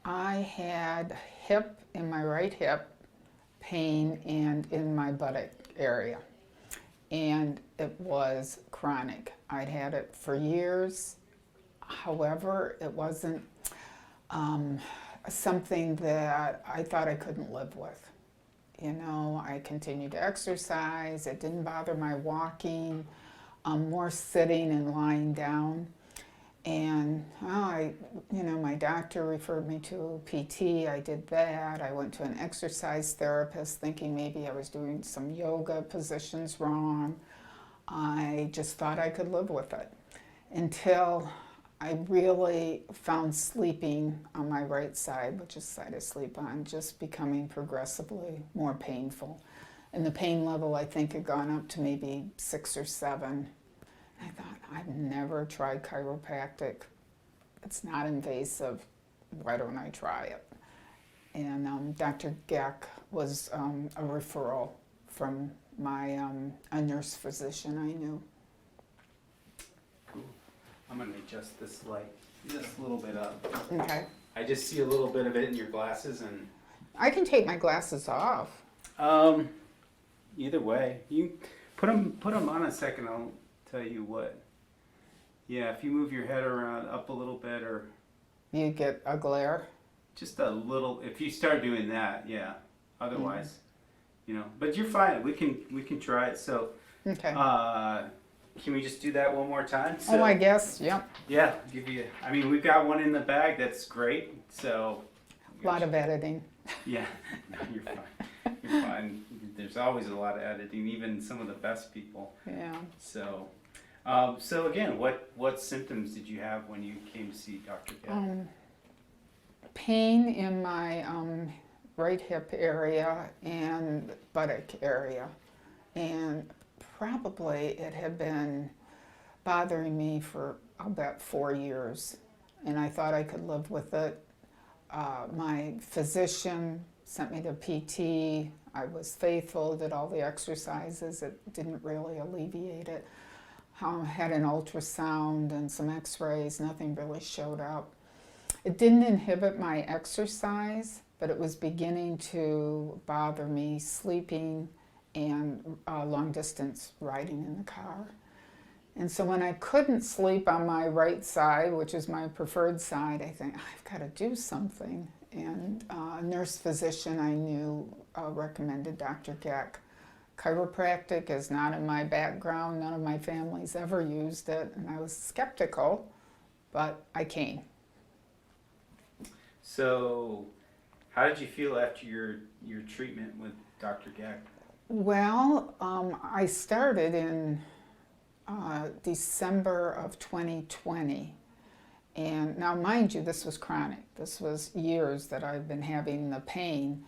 I had hip, in my right hip, pain and in my buttock area. And it was chronic. I'd had it for years. However, it wasn't something that I thought I couldn't live with. You know, I continued to exercise. It didn't bother my walking, more sitting and lying down. And my doctor referred me to PT. I did that. I went to an exercise therapist thinking maybe I was doing some yoga positions wrong. I just thought I could live with it until I really found sleeping on my right side, which is the side I sleep on, just becoming progressively more painful. And the pain level, I think, had gone up to maybe 6 or 7. I thought, I've never tried chiropractic. It's not invasive. Why don't I try it? And Dr. Geck was a referral from a nurse physician I knew. Cool. I'm going to adjust this light just a little bit up. Okay. I just see a little bit of it in your glasses, and I can take my glasses off. either way, you put them on a second. I'll tell you what. Yeah, if you move your head around up a little bit, or You get a glare. just a little. If you start doing that, yeah. Otherwise, But you're fine. We can try it. So, Okay. can we just do that one more time? Oh, I guess, yep. Yeah, give you. I mean, we've got one in the bag. That's great. So. A lot of editing. Yeah, no, you're fine. You're fine. There's always a lot of editing, even some of the best people. Yeah. So, so again, what symptoms did you have when you came to see Dr. Gabb? Pain in my right hip area and buttock area. And probably it had been bothering me for, I'll bet, 4 years. And I thought I could live with it. My physician sent me to PT. I was faithful, did all the exercises. It didn't really alleviate it. Had an ultrasound and some x-rays. Nothing really showed up. It didn't inhibit my exercise, but it was beginning to bother me sleeping and long distance riding in the car. And so when I couldn't sleep on my right side, which is my preferred side, I think, I've got to do something. And a nurse physician I knew recommended Dr. Geck. Chiropractic is not in my background. None of my family's ever used it. And I was skeptical, but I came. So, how did you feel after your treatment with Dr. Gabb? Well, I started in December of 2020. And now, mind you, this was chronic. This was years that I've been having the pain.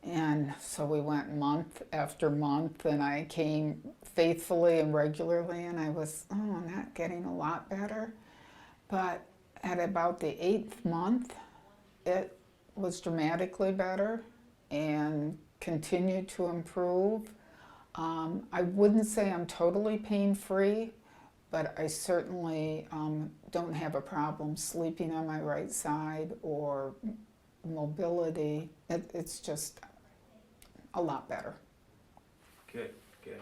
And so we went month after month, and I came faithfully and regularly, and I was, not getting a lot better. But at about the 8th month, it was dramatically better and continued to improve. I wouldn't say I'm totally pain-free, but I certainly don't have a problem sleeping on my right side or mobility. It's just a lot better. Good, good.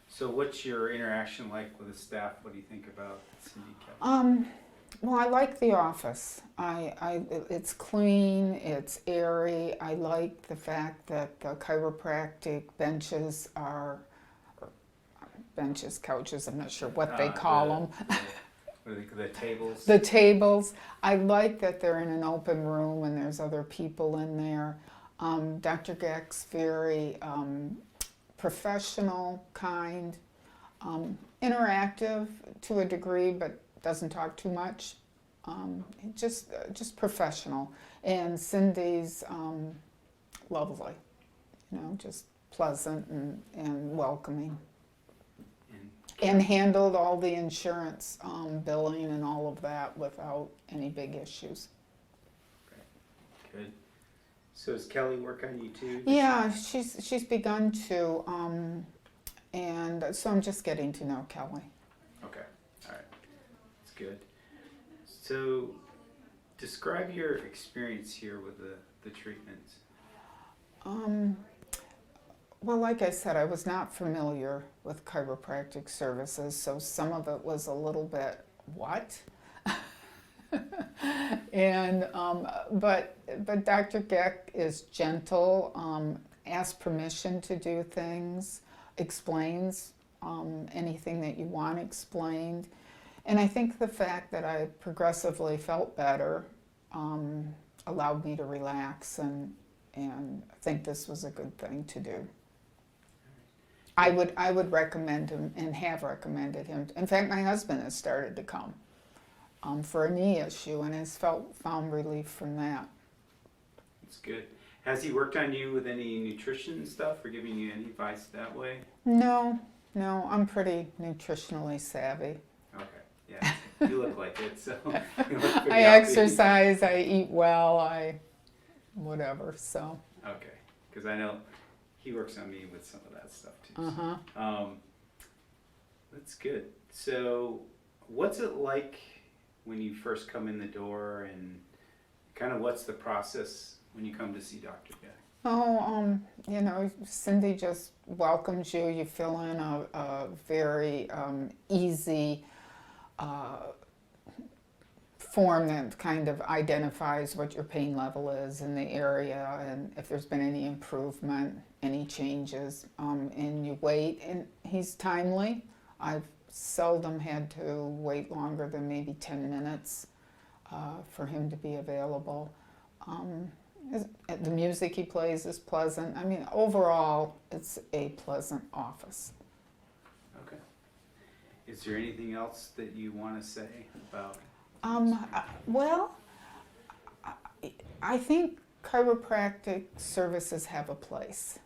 So what's your interaction like with the staff? What do you think about Cindy Kelly? Well, I like the office. It's clean, it's airy. I like the fact that the chiropractic benches are couches, I'm not sure what they call them. What are the tables? The tables. I like that they're in an open room and there's other people in there. Dr. Geck's very professional, kind, interactive to a degree, but doesn't talk too much. Just professional. And Cindy's lovely, just pleasant and welcoming. And handled all the insurance billing and all of that without any big issues. Good. So does Kelly work on you too? Yeah, she's begun to, and so I'm just getting to know Kelly. Okay, all right, that's good. So Describe your experience here with the treatments. Well, like I said, I was not familiar with chiropractic services, so some of it was a little bit, what? And but Dr. Geck is gentle, asks permission to do things, explains anything that you want explained, and I think the fact that I progressively felt better allowed me to relax and think this was a good thing to do. I would recommend him and have recommended him. In fact, my husband has started to come for a knee issue and has found relief from that. That's good. Has he worked on you with any nutrition stuff or giving you any advice that way? No, I'm pretty nutritionally savvy. Okay, yeah, you look like it, so you look pretty I healthy. exercise, I eat well, whatever, so. Okay, because I know he works on me with some of that stuff too. Uh-huh. So, that's good. So what's it like when you first come in the door, and kind of what's the process when you come to see Dr. Geck? Oh, Cindy just welcomes you. You fill in a very easy form that kind of identifies what your pain level is in the area and if there's been any improvement, any changes, and you wait. And he's timely. I've seldom had to wait longer than maybe 10 minutes for him to be available. The music he plays is pleasant. I mean, overall, it's a pleasant office. Okay. Is there anything else that you want to say about? Well, I think chiropractic services have a place.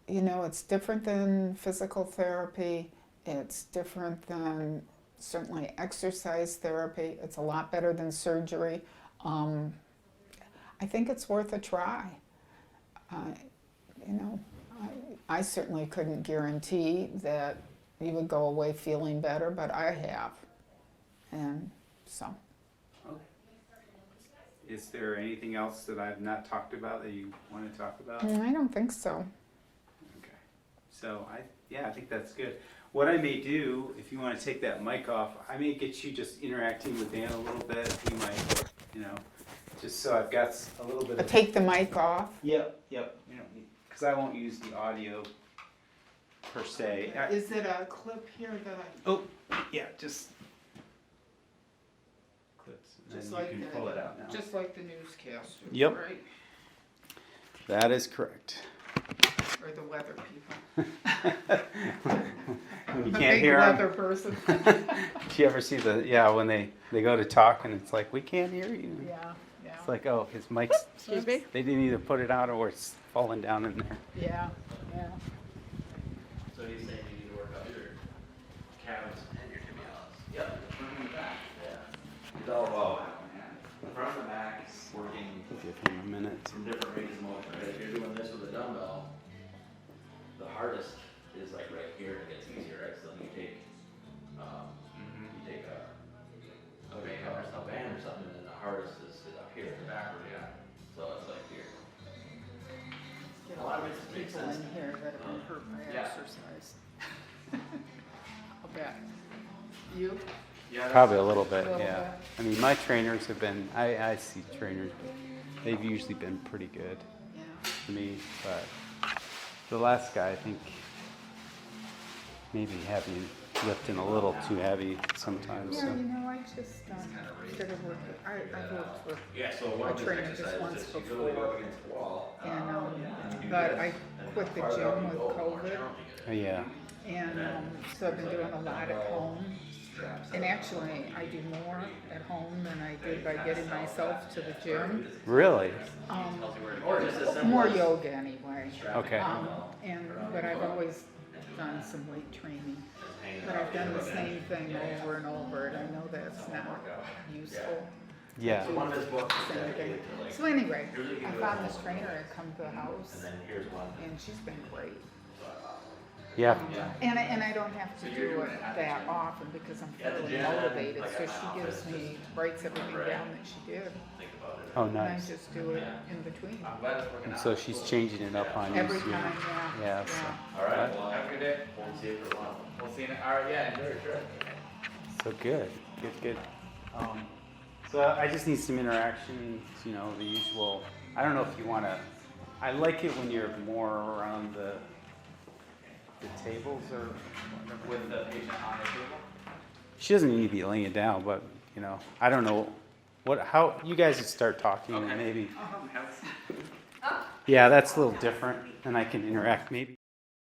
It's different than physical therapy. It's different than certainly exercise therapy. It's a lot better than surgery. I think it's worth a try. I certainly couldn't guarantee that you would go away feeling better, but I have. And so. Okay. Is there anything else that I've not talked about that you want to talk about? I don't think so. Okay. So I think that's good. What I may do, if you want to take that mic off, I may get you just interacting with Dan a little bit. He might, just so I've got a little bit of. Take the mic off. Yep. Because I won't use the audio per se. Is it a clip here that I... Oh, yeah, just clips. And Just then like you can the- pull it out now. Just like the newscaster, Yep. right? That is correct. Or the weather people. When you A can't big hear 'em. weather person. Do you ever see when they go to talk and it's like, we can't hear you. Yeah. It's like, oh, his mic's, Excuse me? they didn't either put it out or it's falling down in there. Yeah. So he's saying you need to work out your calves and your tibialis. Yep, the front and the back. Yeah. It's all about the front and the back is working Give him a minute. from different ranges of motion. Right? If you're doing this with a dumbbell, the hardest is like right here. It gets easier, right? So then you take a band or something, and then the hardest is up here, the backward. Yeah. So it's like here. Get A lot of it makes people sense. in here that have been hurt by Yeah. exercise. I'll bet. You? Yeah. Probably a little bit, A little yeah. I mean, my trainers have been, I see trainers, they've usually been pretty good Yeah. for me, but the last guy, I think, maybe lifting a little too heavy sometimes. Yeah, So. I just started working. I've worked with Yeah, so one a of these trainer just exercises once is you go before, up against the wall. and and you do but this, I and quit the farther up gym you with go, the more COVID, challenging it is. Oh, yeah. and so I've been doing a lot at home. And actually, I do more at home than I did by getting myself to the gym. Really? Or just as simple More as yoga anyway. Okay. But I've always done some weight training. But I've done the same thing over and over, and I know that's not useful. Yeah. So one of his books is Same thing. dedicated to like, So anyway, I found this trainer and come to the house, and then here's one. and she's been great. Yeah. And I don't have to do it that often because I'm At the fairly gym, motivated, like, so at my she gives office, me, just writes everything right. down that she did, Think about it. Oh, and I nice. just do it in between. I'm glad it's working And out. so she's changing it up on you. Every so you- time, Yeah. yeah. So, All right, well, have a good day. Won't see you for a while. We'll see you next. All right, yeah, enjoy your trip. so good. Good. So I just need some interaction. You know, the usual. I don't know if you want to. I like it when you're more around the tables or whatever. With the patient on the table? She doesn't need to be laying it down, but you know, I don't know how you guys would start talking and maybe. Yeah, that's a little different, and I can interact maybe.